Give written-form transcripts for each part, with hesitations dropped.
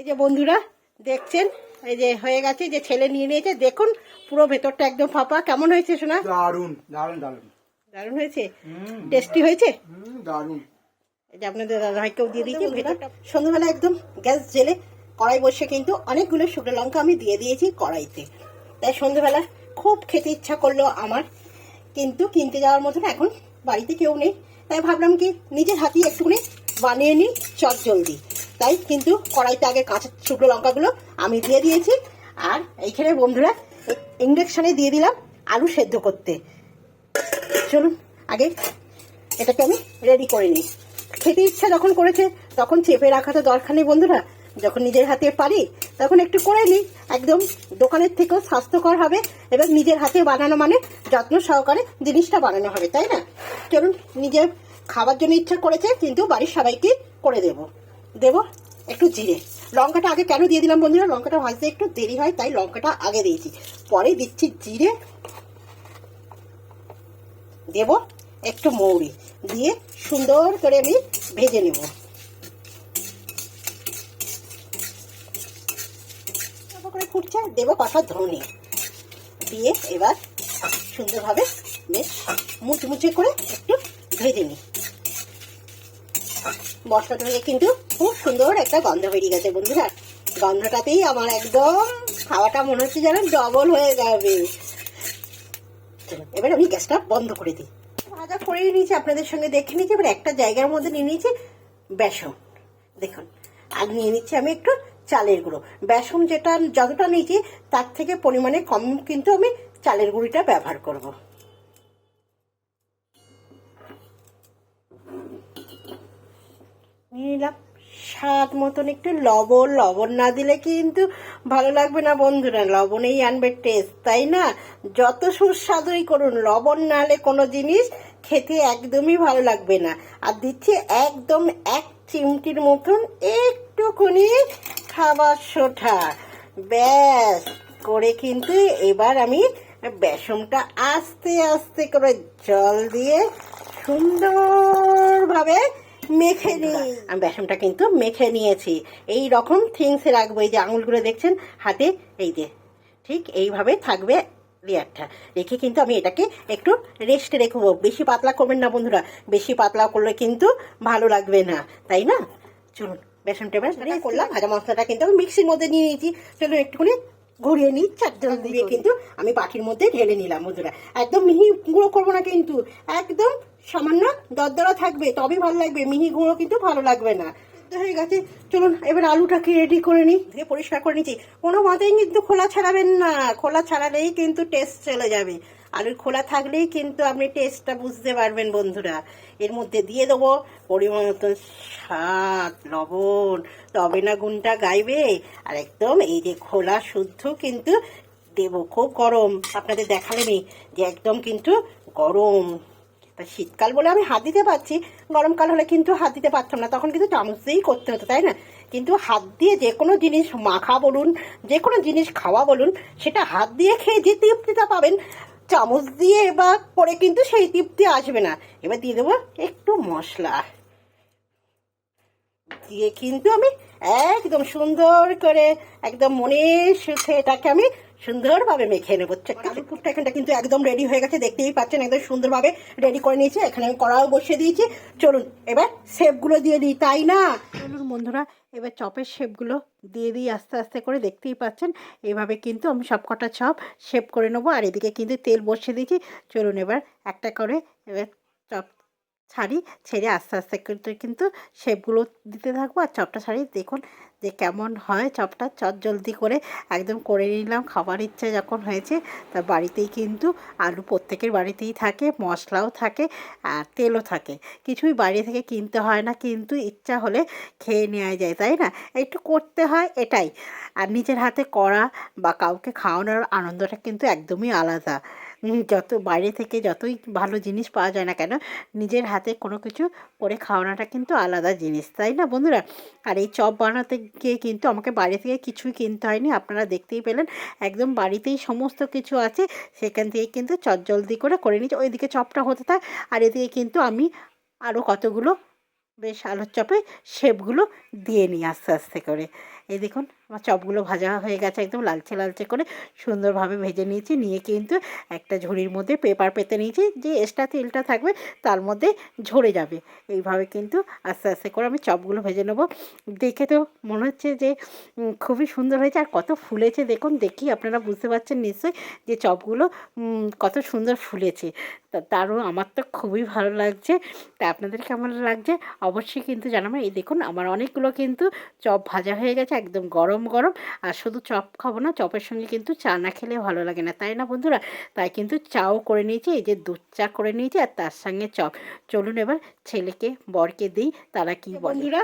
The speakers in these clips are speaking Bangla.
এই যে বন্ধুরা দেখছেন, এই যে হয়ে গেছে, যে ছেলে নিয়ে নিয়েছে, দেখুন পুরো ভেতরটা একদম ফাঁপা। কেমন হয়েছে শোনা? দারুন দারুন দারুন দারুণ হয়েছে, টেস্টি হয়েছে। দারুন। এই যে আপনাদের দাদাভাইকেও দিয়ে দিয়েছি ভেতরটা। সন্ধ্যাবেলা একদম গ্যাস জেলে কড়াই বসে কিন্তু অনেকগুলো শুকনো লঙ্কা আমি দিয়ে দিয়েছি কড়াইতে। তাই সন্ধ্যাবেলা খুব খেতে ইচ্ছা করলো আমার, কিন্তু কিনতে যাওয়ার মতন এখন বাড়িতে কেউ নেই। তাই ভাবলাম কি নিজের হাতেই একটুখানি বানিয়ে নিই চট জলদি। তাই কিন্তু কড়াইতে আগে কাঁচা শুকনো লঙ্কাগুলো আমি দিয়ে দিয়েছি। আর এইখানে বন্ধুরা ইন্ডাকশানে দিয়ে দিলাম আলু সেদ্ধ করতে। চলুন আগে এটাকে আমি রেডি করে নিই। খেতে ইচ্ছা যখন করেছে তখন চেপে রাখা তো দরকার নেই বন্ধুরা। যখন নিজের হাতে পারি তখন একটু করে নিই। একদম দোকানের থেকেও স্বাস্থ্যকর হবে এবং নিজের হাতে বানানো মানে যত্ন সহকারে জিনিসটা বানানো হবে, তাই না? চলুন, নিজের খাবার জন্য ইচ্ছা করেছে কিন্তু বাড়ির সবাইকে করে দেব একটু জিরে। লঙ্কাটা আগে কেন দিয়ে দিলাম বন্ধুরা, লঙ্কাটা ভাজতে একটু দেরি হয় তাই লঙ্কাটা আগে দিয়েছি। পরে দিচ্ছি জিরে, দেব একটু মৌরি, দিয়ে সুন্দর করে আমি ভেজে নেব। করে ফুটছে, দেবো কষা ধনে, দিয়ে এবার সুন্দরভাবে বেশ মুচমুচে করে একটু ভেজে নিই। মশলা ধরে কিন্তু খুব সুন্দর একটা গন্ধ বেরিয়ে গেছে বন্ধুরা। গন্ধটাতেই আমার একদম খাওয়াটা মনে হচ্ছে যেন ডবল হয়ে যাবে। এবার আমি গ্যাসটা বন্ধ করে দিই। ভাজা করে নিয়েছি, আপনাদের সঙ্গে দেখে নিয়েছি। এবার একটা জায়গার মধ্যে নিয়ে নিয়েছি বেসন, দেখুন। আর নিয়ে নিচ্ছি আমি একটু চালের গুঁড়ো। বেসন যেটা যতটা নিয়েছি তার থেকে পরিমাণে কম কিন্তু আমি চালের গুঁড়িটা ব্যবহার করব। নিয়ে নিলাম স্বাদ মতন একটু লবণ। লবণ না দিলে কিন্তু ভালো লাগবে না বন্ধুরা, লবণেই আনবে টেস্ট, তাই না? যত সুস্বাদুই করুন, লবণ না হলে কোনো জিনিস খেতে একদমই ভালো লাগবে না। আর দিচ্ছি একদম এক চিমটির মতন একটুখানি খাবার সোডা। ব্যাস করে কিন্তু এবার আমি বেসনটা আস্তে আস্তে করে জল দিয়ে সুন্দরভাবে মেখে নিই। আমি বেসনটা কিন্তু মেখে নিয়েছি। এই রকম থিংসে রাখবো। এই যে আঙুলগুলো দেখছেন হাতে, এই যে ঠিক এইভাবে থাকবে লেয়ারটা। রেখে কিন্তু আমি এটাকে একটু রেস্টে রেখবো। বেশি পাতলা করবেন না বন্ধুরা, বেশি পাতলা করলে কিন্তু ভালো লাগবে না, তাই না? চলুন বেসনটা এবার করলাম। ভাজা মশলাটা কিন্তু আমি মিক্সির মধ্যে নিয়ে নিয়েছি। চলুন একটুখানি ঘুরিয়ে নিই, চারজন দিয়ে কিন্তু আমি বাটির মধ্যে ঢেলে নিলাম বন্ধুরা। একদম মিহি গুঁড়ো করবো না কিন্তু, একদম সামান্য দরদরা থাকবে, তবেই ভালো লাগবে। মিহি গুঁড়ো কিন্তু ভালো লাগবে না। হয়ে গেছে, চলুন এবার আলুটাকে রেডি করে নিই। ধুয়ে পরিষ্কার করে নিচ্ছি। কোনো মতেই কিন্তু খোলা ছাড়াবেন না, খোলা ছাড়ালেই কিন্তু টেস্ট চলে যাবে। আলুর খোলা থাকলেই কিন্তু আপনি টেস্টটা বুঝতে পারবেন বন্ধুরা। এর মধ্যে দিয়ে দেবো পরিমাণ মতো স্বাদ লবণ, তবে না গুণটা গাইবে। আর একদম এই যে খোলা শুদ্ধ কিন্তু দেবো। খুব গরম, আপনাদের দেখালেনি যে একদম কিন্তু গরম। তা শীতকাল বলে আমি হাত দিতে পারছি, গরমকাল হলে কিন্তু হাত দিতে পারতাম না, তখন কিন্তু চামচ দিয়েই করতে হতো, তাই না? কিন্তু হাত দিয়ে যে কোনো জিনিস মাখা বলুন, যে কোনো জিনিস খাওয়া বলুন, সেটা হাত দিয়ে খেয়ে যে তৃপ্তিটা পাবেন, চামচ দিয়ে বা করে কিন্তু সেই তৃপ্তি আসবে না। এবার দিয়ে দেবো একটু মশলা, দিয়ে কিন্তু আমি একদম সুন্দর করে একদম মনের সুখে এটাকে আমি সুন্দরভাবে মেখে নেবো। আলুর পুরটা এখানটা কিন্তু একদম রেডি হয়ে গেছে, দেখতেই পাচ্ছেন একদম সুন্দরভাবে রেডি করে নিয়েছি। এখানে আমি কড়াও বসিয়ে দিয়েছি। চলুন এবার শেপগুলো দিয়ে দিই, তাই না? চলুন বন্ধুরা, এবার চপের শেপগুলো দিয়ে দিই আস্তে আস্তে করে। দেখতেই পাচ্ছেন এইভাবে কিন্তু আমি সব কটা চপ শেপ করে নেবো। আর এদিকে কিন্তু তেল বসিয়ে দিয়েছি। চলুন এবার একটা করে এবার চপ ছেড়ে আস্তে আস্তে কিন্তু শেপগুলো দিতে থাকবো। আর চপটা ছাড়ি, দেখুন যে কেমন হয় চপটা। জলদি করে একদম করে নিলাম। খাবার ইচ্ছে যখন হয়েছে, তা বাড়িতেই কিন্তু আলু প্রত্যেকের বাড়িতেই থাকে, মশলাও থাকে আর তেলও থাকে, কিছুই বাইরে থেকে কিনতে হয় না, কিন্তু ইচ্ছা হলে খেয়ে নেওয়া যায়, তাই না? একটু করতে হয় এটাই। আর নিজের হাতে করা বা কাউকে খাওয়ানোর আনন্দটা কিন্তু একদমই আলাদা। যত বাইরে থেকে যতই ভালো জিনিস পাওয়া যায় না কেন, নিজের হাতে কোনো কিছু করে খাওয়ানোটা কিন্তু আলাদা জিনিস, তাই না বন্ধুরা? আর এই চপ বানাতে গিয়ে কিন্তু আমাকে বাইরে থেকে কিছুই কিনতে হয়নি, আপনারা দেখতেই পেলেন। একদম বাড়িতেই সমস্ত কিছু আছে, সেখান থেকে কিন্তু চটজলদি করে নিচ্ছি। ওইদিকে চপটা হতে থাক, আর এদিকে কিন্তু আমি আরও কতগুলো বেশ আলুর চপে শেপগুলো দিয়ে নিই আস্তে আস্তে করে। এই দেখুন আমার চপগুলো ভাজা হয়ে গেছে, একদম লালচে লালচে করে সুন্দরভাবে ভেজে নিয়েছি। নিয়ে কিন্তু একটা ঝুড়ির মধ্যে পেপার পেতে নিয়েছি, যে এক্সট্রা তেলটা থাকবে তার মধ্যে ঝরে যাবে। এইভাবে কিন্তু আস্তে আস্তে করে আমি চপগুলো ভেজে নেবো। দেখে তো মনে হচ্ছে যে খুবই সুন্দর হয়েছে, আর কত ফুলেছে দেখুন। দেখি আপনারা বুঝতে পারছেন নিশ্চয়ই যে চপগুলো কত সুন্দর ফুলেছে। তারও আমার তো খুবই ভালো লাগছে। তা আপনাদের কেমন লাগছে অবশ্যই কিন্তু জানাবেন। এই দেখুন আমার অনেকগুলো কিন্তু চপ ভাজা হয়ে গেছে, একদম গরম গরম। আর শুধু চপ খাবো না, চপের সঙ্গে কিন্তু চা না খেলে ভালো লাগে না, তাই না বন্ধুরা? তাই কিন্তু চাও করে নিয়েছি, এই যে দুধ চা করে নিয়েছি, আর তার সঙ্গে চপ। চলুন এবার ছেলেকে বরকে দিই, তারা কি বন্ধুরা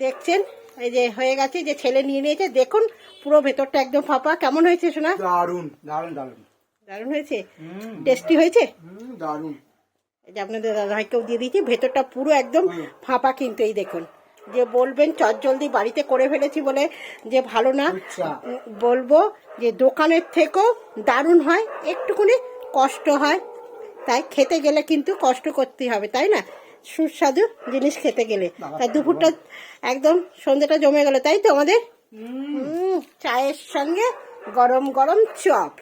দেখছেন এই যে হয়ে গেছে, যে ছেলে নিয়ে নিয়েছে। দেখুন পুরো ভেতরটা একদম ফাঁপা। কেমন হয়েছে শোনা? দারুন দারুন দারুন দারুণ হয়েছে, টেস্টি হয়েছে। দারুন। এই যে আপনাদের দাদাভাইকেও দিয়ে দিয়েছি, ভেতরটা পুরো একদম ফাঁপা কিন্তু। এই দেখুন, যে বলবেন চটজলদি বাড়িতে করে ফেলেছি বলে যে ভালো না, বলবো যে দোকানের থেকেও দারুণ হয়। একটুখানি কষ্ট হয়, তাই খেতে গেলে কিন্তু কষ্ট করতেই হবে, তাই না? সুস্বাদু জিনিস খেতে গেলে। তাই দুপুরটা একদম সন্ধ্যাটা জমে গেল, তাই তো আমাদের চায়ের সঙ্গে গরম গরম চপ।